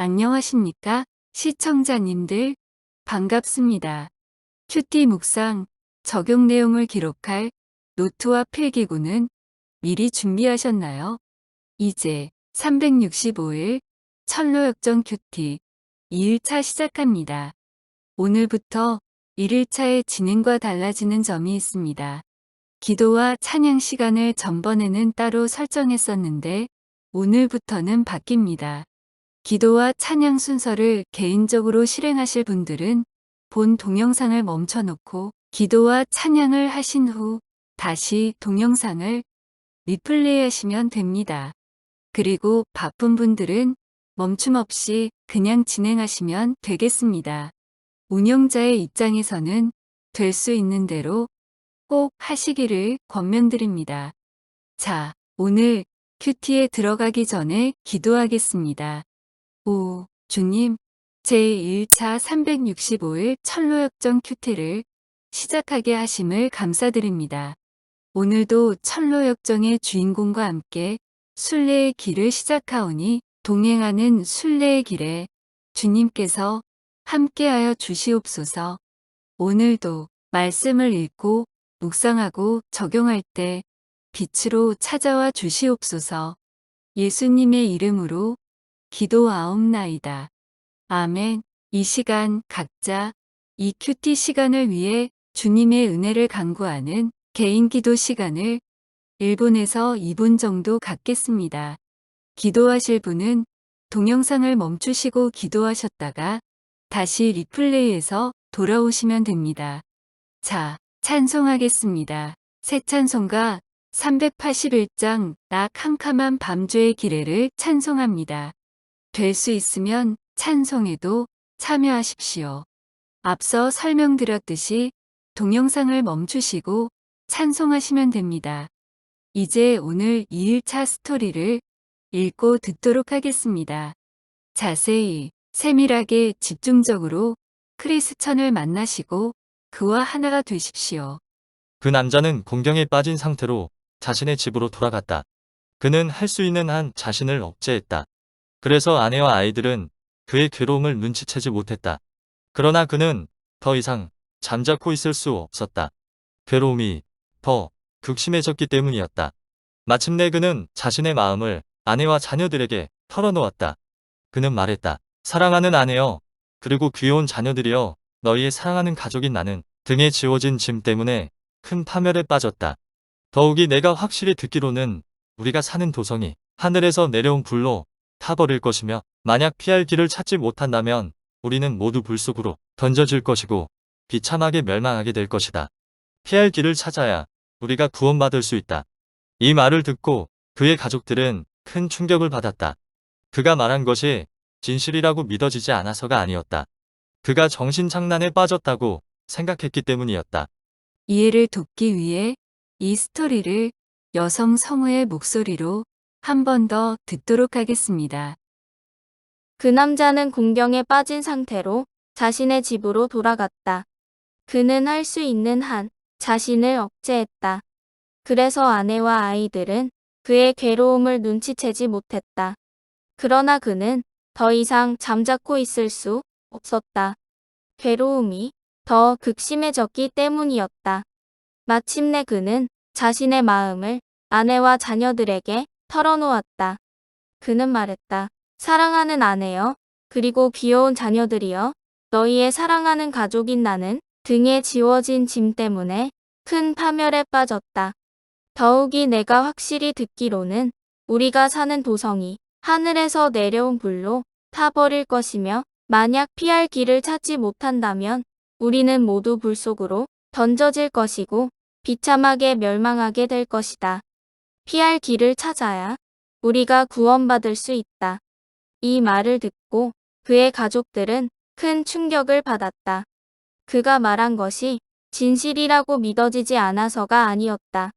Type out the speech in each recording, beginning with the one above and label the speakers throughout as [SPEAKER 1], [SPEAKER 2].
[SPEAKER 1] 안녕하십니까? 시청자님들, 반갑습니다. 큐티 묵상, 적용 내용을 기록할 노트와 필기구는 미리 준비하셨나요? 이제 365일 철로역정 큐티 2일차 시작합니다. 오늘부터 1일차의 진행과 달라지는 점이 있습니다. 기도와 찬양 시간을 전번에는 따로 설정했었는데 오늘부터는 바뀝니다. 기도와 찬양 순서를 개인적으로 실행하실 분들은 본 동영상을 멈춰놓고 기도와 찬양을 하신 후 다시 동영상을 리플레이 하시면 됩니다. 그리고 바쁜 분들은 멈춤 없이 그냥 진행하시면 되겠습니다. 운영자의 입장에서는 될 수 있는 대로 꼭 하시기를 권면드립니다. 자, 오늘 큐티에 들어가기 전에 기도하겠습니다. 오, 주님, 제1차 365일 철로역정 큐티를 시작하게 하심을 감사드립니다. 오늘도 철로역정의 주인공과 함께 순례의 길을 시작하오니 동행하는 순례의 길에 주님께서 함께하여 주시옵소서. 오늘도 말씀을 읽고 묵상하고 적용할 때 빛으로 찾아와 주시옵소서. 예수님의 이름으로 기도하옵나이다. 아멘. 이 시간 각자 이 큐티 시간을 위해 주님의 은혜를 간구하는 개인 기도 시간을 1분에서 2분 정도 갖겠습니다. 기도하실 분은 동영상을 멈추시고 기도하셨다가 다시 리플레이해서 돌아오시면 됩니다. 자, 찬송하겠습니다. 새 찬송가 381장 나 캄캄한 밤주의 기례를 찬송합니다. 될 수 있으면 찬송에도 참여하십시오. 앞서 설명드렸듯이 동영상을 멈추시고 찬송하시면 됩니다. 이제 오늘 2일차 스토리를 읽고 듣도록 하겠습니다. 자세히, 세밀하게, 집중적으로 크리스천을 만나시고 그와 하나가 되십시오.
[SPEAKER 2] 그 남자는 공경에 빠진 상태로 자신의 집으로 돌아갔다. 그는 할 수 있는 한 자신을 억제했다. 그래서 아내와 아이들은 그의 괴로움을 눈치채지 못했다. 그러나 그는 더 이상 잠자코 있을 수 없었다. 괴로움이 더 극심해졌기 때문이었다. 마침내 그는 자신의 마음을 아내와 자녀들에게 털어놓았다. 그는 말했다. 사랑하는 아내여, 그리고 귀여운 자녀들이여, 너희의 사랑하는 가족인 나는 등에 지워진 짐 때문에 큰 파멸에 빠졌다. 더욱이 내가 확실히 듣기로는 우리가 사는 도성이 하늘에서 내려온 불로 타버릴 것이며, 만약 피할 길을 찾지 못한다면 우리는 모두 불 속으로 던져질 것이고 비참하게 멸망하게 될 것이다. 피할 길을 찾아야 우리가 구원받을 수 있다. 이 말을 듣고 그의 가족들은 큰 충격을 받았다. 그가 말한 것이 진실이라고 믿어지지 않아서가 아니었다. 그가 정신장난에 빠졌다고 생각했기 때문이었다.
[SPEAKER 1] 이해를 돕기 위해 이 스토리를 여성 성우의 목소리로 한 번 더 듣도록 하겠습니다.
[SPEAKER 3] 그 남자는 공경에 빠진 상태로 자신의 집으로 돌아갔다. 그는 할 수 있는 한 자신을 억제했다. 그래서 아내와 아이들은 그의 괴로움을 눈치채지 못했다. 그러나 그는 더 이상 잠자코 있을 수 없었다. 괴로움이 더 극심해졌기 때문이었다. 마침내 그는 자신의 마음을 아내와 자녀들에게 털어놓았다. 그는 말했다. 사랑하는 아내여, 그리고 귀여운 자녀들이여, 너희의 사랑하는 가족인 나는 등에 지워진 짐 때문에 큰 파멸에 빠졌다. 더욱이 내가 확실히 듣기로는 우리가 사는 도성이 하늘에서 내려온 불로 타버릴 것이며, 만약 피할 길을 찾지 못한다면 우리는 모두 불 속으로 던져질 것이고 비참하게 멸망하게 될 것이다. 피할 길을 찾아야 우리가 구원받을 수 있다. 이 말을 듣고 그의 가족들은 큰 충격을 받았다. 그가 말한 것이 진실이라고 믿어지지 않아서가 아니었다.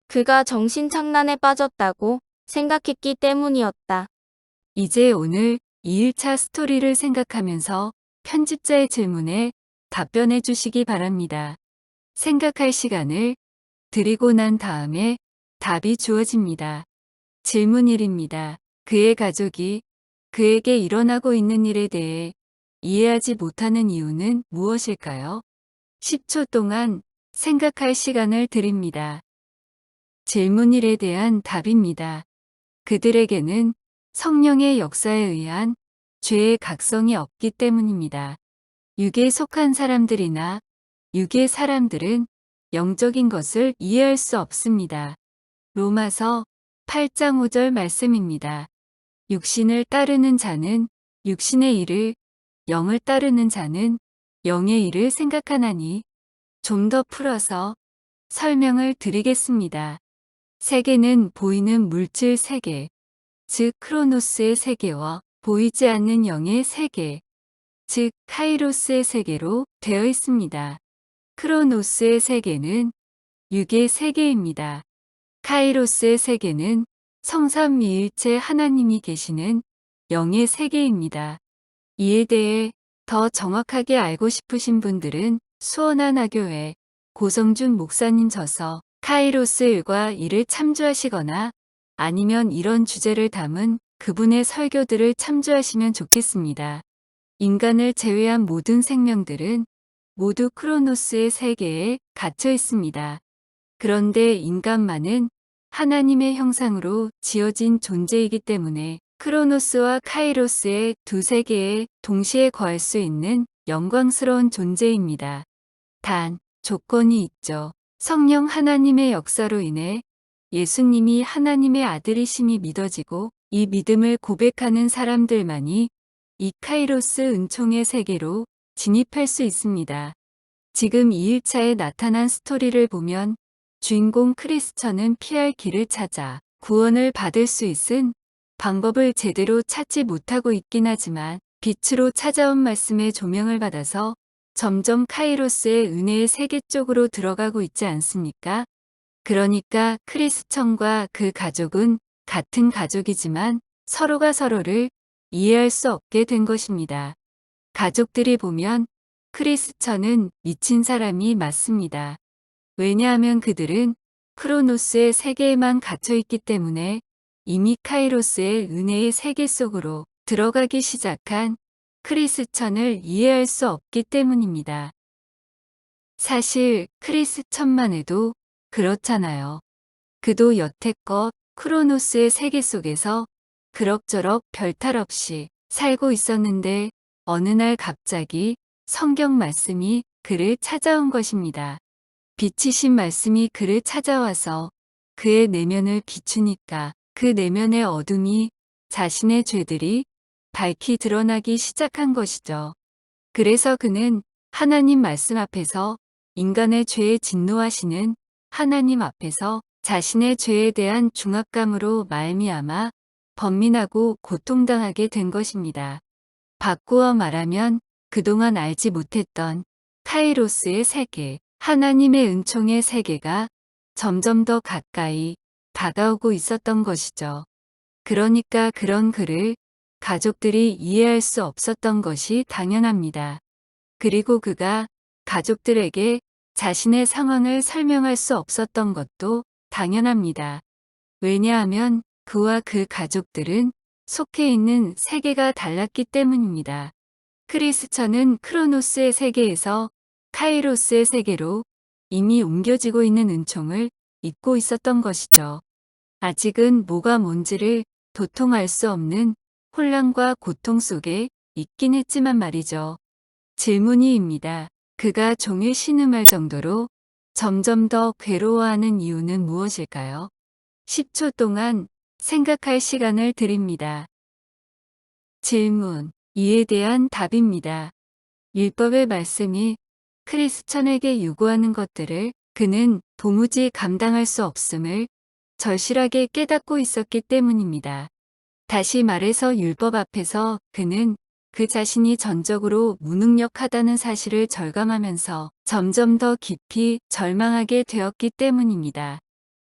[SPEAKER 3] 그가 정신장난에 빠졌다고 생각했기 때문이었다.
[SPEAKER 1] 이제 오늘 2일차 스토리를 생각하면서 편집자의 질문에 답변해 주시기 바랍니다. 생각할 시간을 드리고 난 다음에 답이 주어집니다. 질문 1입니다. 그의 가족이 그에게 일어나고 있는 일에 대해 이해하지 못하는 이유는 무엇일까요? 10초 동안 생각할 시간을 드립니다. 질문 1에 대한 답입니다. 그들에게는 성령의 역사에 의한 죄의 각성이 없기 때문입니다. 육에 속한 사람들이나 육의 사람들은 영적인 것을 이해할 수 없습니다. 로마서 8장 5절 말씀입니다. 육신을 따르는 자는 육신의 일을, 영을 따르는 자는 영의 일을 생각하나니. 좀 더 풀어서 설명을 드리겠습니다. 세계는 보이는 물질 세계, 즉 크로노스의 세계와 보이지 않는 영의 세계, 즉 카이로스의 세계로 되어 있습니다. 크로노스의 세계는 육의 세계입니다. 카이로스의 세계는 성삼위일체 하나님이 계시는 영의 세계입니다. 이에 대해 더 정확하게 알고 싶으신 분들은 수원하나교회 고성준 목사님 저서 카이로스 일과 일을 참조하시거나 아니면 이런 주제를 담은 그분의 설교들을 참조하시면 좋겠습니다. 인간을 제외한 모든 생명들은 모두 크로노스의 세계에 갇혀 있습니다. 그런데 인간만은 하나님의 형상으로 지어진 존재이기 때문에 크로노스와 카이로스의 두 세계에 동시에 거할 수 있는 영광스러운 존재입니다. 단, 조건이 있죠. 성령 하나님의 역사로 인해 예수님이 하나님의 아들이심이 믿어지고 이 믿음을 고백하는 사람들만이 이 카이로스 은총의 세계로 진입할 수 있습니다. 지금 2일차에 나타난 스토리를 보면 주인공 크리스천은 피할 길을 찾아 구원을 받을 수 있은 방법을 제대로 찾지 못하고 있긴 하지만 빛으로 찾아온 말씀의 조명을 받아서 점점 카이로스의 은혜의 세계 쪽으로 들어가고 있지 않습니까? 그러니까 크리스천과 그 가족은 같은 가족이지만 서로가 서로를 이해할 수 없게 된 것입니다. 가족들이 보면 크리스천은 미친 사람이 맞습니다. 왜냐하면 그들은 크로노스의 세계에만 갇혀 있기 때문에 이미 카이로스의 은혜의 세계 속으로 들어가기 시작한 크리스천을 이해할 수 없기 때문입니다. 사실 크리스천만 해도 그렇잖아요. 그도 여태껏 크로노스의 세계 속에서 그럭저럭 별탈 없이 살고 있었는데 어느 날 갑자기 성경 말씀이 그를 찾아온 것입니다. 빛이신 말씀이 그를 찾아와서 그의 내면을 비추니까 그 내면의 어둠이 자신의 죄들이 밝히 드러나기 시작한 것이죠. 그래서 그는 하나님 말씀 앞에서 인간의 죄에 진노하시는 하나님 앞에서 자신의 죄에 대한 중압감으로 말미암아 번민하고 고통당하게 된 것입니다. 바꾸어 말하면 그동안 알지 못했던 카이로스의 세계, 하나님의 은총의 세계가 점점 더 가까이 다가오고 있었던 것이죠. 그러니까 그런 그를 가족들이 이해할 수 없었던 것이 당연합니다. 그리고 그가 가족들에게 자신의 상황을 설명할 수 없었던 것도 당연합니다. 왜냐하면 그와 그 가족들은 속해 있는 세계가 달랐기 때문입니다. 크리스천은 크로노스의 세계에서 카이로스의 세계로 이미 옮겨지고 있는 은총을 잊고 있었던 것이죠. 아직은 뭐가 뭔지를 도통할 수 없는 혼란과 고통 속에 있긴 했지만 말이죠. 질문이입니다. 그가 종일 신음할 정도로 점점 더 괴로워하는 이유는 무엇일까요? 10초 동안 생각할 시간을 드립니다. 질문, 이에 대한 답입니다. 율법의 말씀이 크리스천에게 요구하는 것들을 그는 도무지 감당할 수 없음을 절실하게 깨닫고 있었기 때문입니다. 다시 말해서 율법 앞에서 그는 그 자신이 전적으로 무능력하다는 사실을 절감하면서 점점 더 깊이 절망하게 되었기 때문입니다.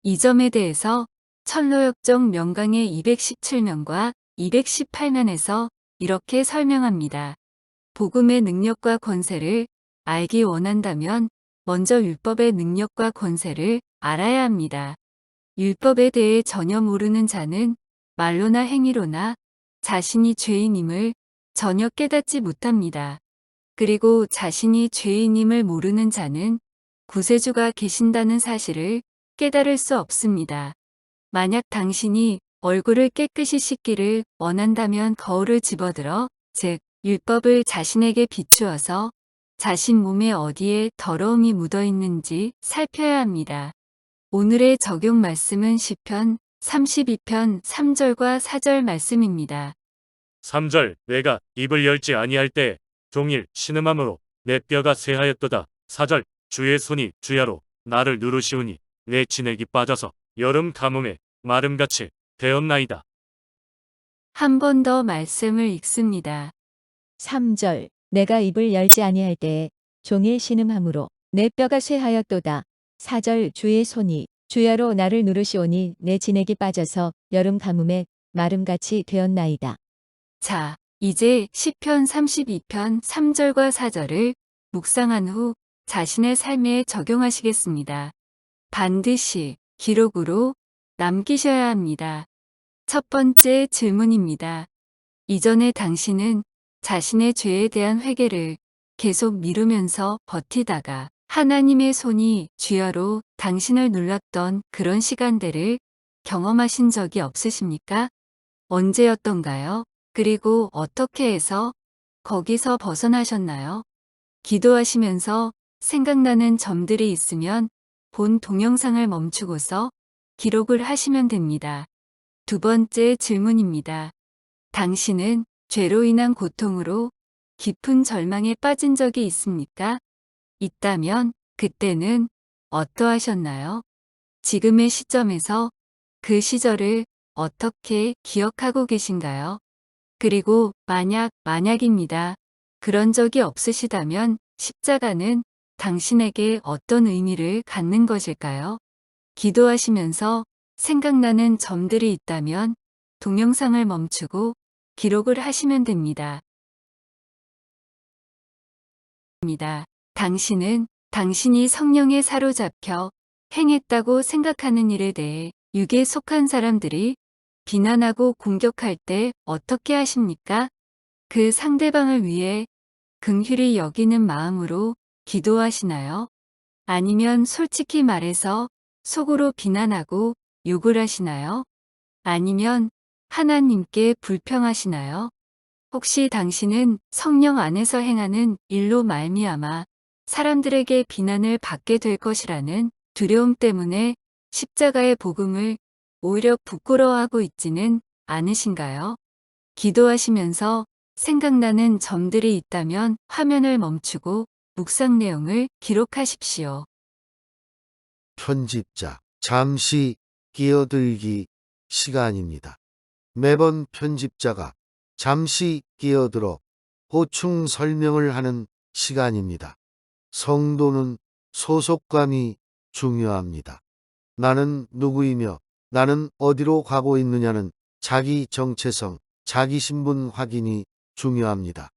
[SPEAKER 1] 이 점에 대해서 철로역정 명강의 217면과 218면에서 이렇게 설명합니다. 복음의 능력과 권세를 알기 원한다면 먼저 율법의 능력과 권세를 알아야 합니다. 율법에 대해 전혀 모르는 자는 말로나 행위로나 자신이 죄인임을 전혀 깨닫지 못합니다. 그리고 자신이 죄인임을 모르는 자는 구세주가 계신다는 사실을 깨달을 수 없습니다. 만약 당신이 얼굴을 깨끗이 씻기를 원한다면 거울을 집어들어, 즉, 율법을 자신에게 비추어서 자신 몸에 어디에 더러움이 묻어 있는지 살펴야 합니다. 오늘의 적용 말씀은 시편 32편 3절과 4절 말씀입니다.
[SPEAKER 4] 3절 내가 입을 열지 아니할 때 종일 신음함으로 내 뼈가 쇠하였도다. 4절 주의 손이 주야로 나를 누르시우니 내 진액이 빠져서 여름 가뭄에 마름같이 되었나이다.
[SPEAKER 1] 한 번 더 말씀을 읽습니다.
[SPEAKER 5] 3절 내가 입을 열지 아니할 때에 종일 신음함으로 내 뼈가 쇠하였도다. 4절 주의 손이 주야로 나를 누르시오니 내 진액이 빠져서 여름 가뭄에 마름같이 되었나이다.
[SPEAKER 1] 자, 이제 시편 32편 3절과 4절을 묵상한 후 자신의 삶에 적용하시겠습니다. 반드시 기록으로 남기셔야 합니다. 첫 번째 질문입니다. 이전에 당신은 자신의 죄에 대한 회개를 계속 미루면서 버티다가 하나님의 손이 주야로 당신을 눌렀던 그런 시간들을 경험하신 적이 없으십니까? 언제였던가요? 그리고 어떻게 해서 거기서 벗어나셨나요? 기도하시면서 생각나는 점들이 있으면 본 동영상을 멈추고서 기록을 하시면 됩니다. 두 번째 질문입니다. 당신은 죄로 인한 고통으로 깊은 절망에 빠진 적이 있습니까? 있다면 그때는 어떠하셨나요? 지금의 시점에서 그 시절을 어떻게 기억하고 계신가요? 그리고 만약입니다. 그런 적이 없으시다면 십자가는 당신에게 어떤 의미를 갖는 것일까요? 기도하시면서 생각나는 점들이 있다면 동영상을 멈추고 기록을 하시면 됩니다. 당신은 당신이 성령에 사로잡혀 행했다고 생각하는 일에 대해 육에 속한 사람들이 비난하고 공격할 때 어떻게 하십니까? 그 상대방을 위해 긍휼히 여기는 마음으로 기도하시나요? 아니면 솔직히 말해서 속으로 비난하고 욕을 하시나요? 아니면 하나님께 불평하시나요? 혹시 당신은 성령 안에서 행하는 일로 말미암아 사람들에게 비난을 받게 될 것이라는 두려움 때문에 십자가의 복음을 오히려 부끄러워하고 있지는 않으신가요? 기도하시면서 생각나는 점들이 있다면 화면을 멈추고 묵상 내용을 기록하십시오.
[SPEAKER 6] 편집자 잠시 끼어들기 시간입니다. 매번 편집자가 잠시 끼어들어 보충 설명을 하는 시간입니다. 성도는 소속감이 중요합니다. 나는 누구이며 나는 어디로 가고 있느냐는 자기 정체성, 자기 신분 확인이 중요합니다.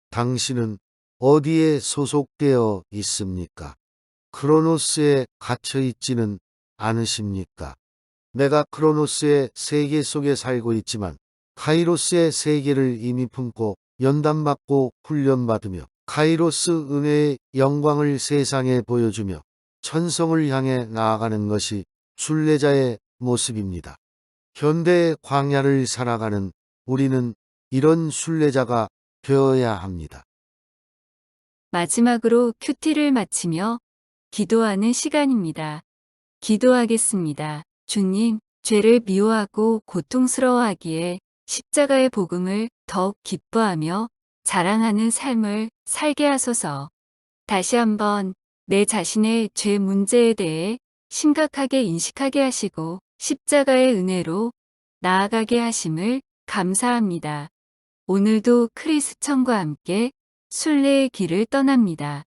[SPEAKER 6] 당신은 어디에 소속되어 있습니까? 크로노스에 갇혀 있지는 않으십니까? 내가 크로노스의 세계 속에 살고 있지만 카이로스의 세계를 이미 품고 연단받고 훈련받으며 카이로스 은혜의 영광을 세상에 보여주며 천성을 향해 나아가는 것이 순례자의 모습입니다. 현대의 광야를 살아가는 우리는 이런 순례자가 되어야 합니다.
[SPEAKER 1] 마지막으로 큐티를 마치며 기도하는 시간입니다. 기도하겠습니다. 주님, 죄를 미워하고 고통스러워하기에 십자가의 복음을 더욱 기뻐하며 자랑하는 삶을 살게 하소서. 다시 한번 내 자신의 죄 문제에 대해 심각하게 인식하게 하시고 십자가의 은혜로 나아가게 하심을 감사합니다. 오늘도 크리스천과 함께 순례의 길을 떠납니다.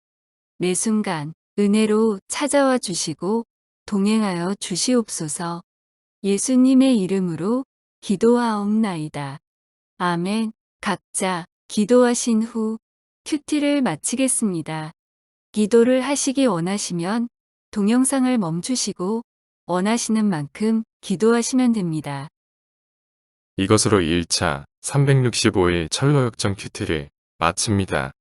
[SPEAKER 1] 매 순간 은혜로 찾아와 주시고 동행하여 주시옵소서. 예수님의 이름으로 기도하옵나이다. 아멘. 각자 기도하신 후 큐티를 마치겠습니다. 기도를 하시기 원하시면 동영상을 멈추시고 원하시는 만큼 기도하시면 됩니다.
[SPEAKER 7] 이것으로 1차 365일 철로역정 큐티를 마칩니다.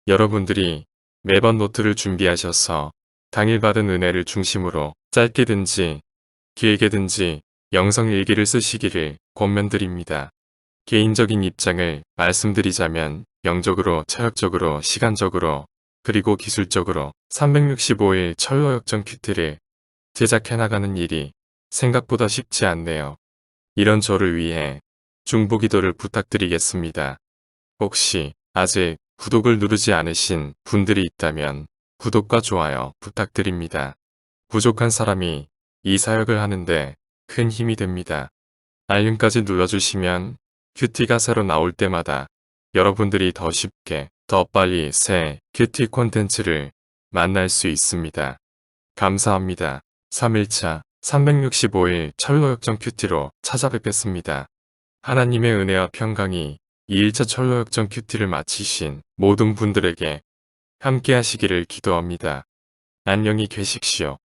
[SPEAKER 7] 여러분들이 매번 노트를 준비하셔서 당일 받은 은혜를 중심으로 짧게든지 길게든지 영성 일기를 쓰시기를 권면드립니다. 개인적인 입장을 말씀드리자면 영적으로, 체력적으로, 시간적으로, 그리고 기술적으로 365일 철로역정 큐티를 제작해 나가는 일이 생각보다 쉽지 않네요. 이런 저를 위해 중보기도를 부탁드리겠습니다. 혹시 아직 구독을 누르지 않으신 분들이 있다면 구독과 좋아요 부탁드립니다. 부족한 사람이 이 사역을 하는데 큰 힘이 됩니다. 알림까지 눌러주시면 큐티가 새로 나올 때마다 여러분들이 더 쉽게, 더 빨리 새 큐티 콘텐츠를 만날 수 있습니다. 감사합니다. 3일차 365일 철로역정 큐티로 찾아뵙겠습니다. 하나님의 은혜와 평강이 2일차 철로역정 큐티를 마치신 모든 분들에게 함께 하시기를 기도합니다. 안녕히 계십시오.